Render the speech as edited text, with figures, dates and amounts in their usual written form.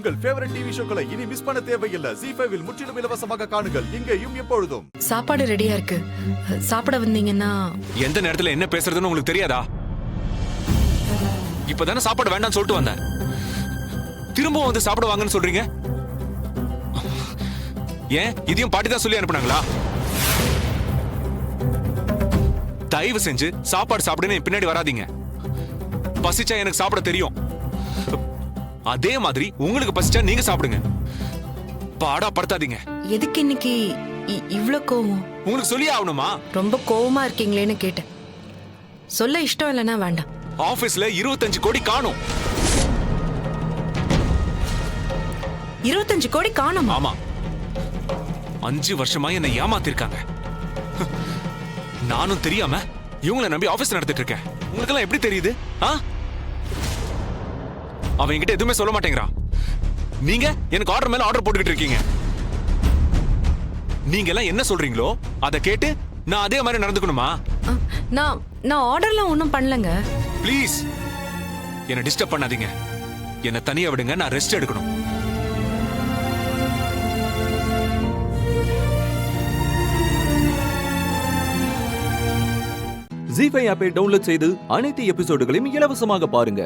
உங்கள் favourite TV ஷோக்களை இனி miss பண்ண தேவையில்லை. ஜீ5 இல் முற்றிலும் இலவசமாக காணுங்கள், இங்கேயும் எப்பொழுதும். சாப்பாடு ரெடியா இருக்கு, சாப்பிட வந்தீங்கன்னா. எந்த நேரத்துல என்ன பேசுறதுன்னு உங்களுக்கு தெரியாதா? இப்பதானே சாப்பாடு வேண்டாம்னு சொல்லிட்டு வந்தேன், திரும்பவும் வந்து சாப்பிட வாங்கன்னு சொல்றீங்க. ஏன் இதையும் பாட்டி தான் சொல்லி அனுப்புனாங்களா? தயவு செஞ்சு சாப்பாடு சாப்பிடுன்னு பின்னாடி வராதீங்க. பசிச்சா எனக்கு சாப்பிட தெரியும், அதே மாதிரி உங்களுக்கு பசிச்சா நீங்க சாப்பிடுங்க. பாடா படுத்தாதீங்க. எதுக்கு இன்னைக்கு இவ்ளோ கோவம்? உங்களுக்கு சொல்லி ஆகணுமா? ரொம்ப கோவமா இருக்கீங்களேன்னு கேட்டேன். சொல்ல இஷ்டம் இல்லைன்னா வேண்டாம். ஆபீஸ்ல 25 கோடி காணும். 25 கோடி காணும்? ஆமா, 5 வருஷமா என்னை ஏமாத்திருக்காங்க. நானும் தெரியாம இவங்களை நம்பி ஆபீஸ் நடத்திட்டு இருக்கேன். உங்களுக்கு எல்லாம் எப்படி தெரியுது? அவன் என்கிட்ட எதுவுமே சொல்ல மாட்டேங்கிறான். நீங்க எனக்கு ஆர்டர் மேல ஆர்டர் போட்டுக்கிட்டு இருக்கீங்க. நீங்க எல்லாம் என்ன சொல்றீங்களோ அதை கேட்டு நான் அதே மாதிரி நடந்துக்கணுமா? நான் ஆர்டர்லாம் ஒன்றும் பண்ணலங்க. ப்ளீஸ் என்ன டிஸ்டர்ப் பண்ணாதீங்க. என்ன தனியா விடுங்க, நான் ரெஸ்ட் எடுக்கணும். ஜீ5 ஆப்பை டவுன்லோட் செய்து அனைத்து எபிசோடுகளையும் இலவசமாக பாருங்க.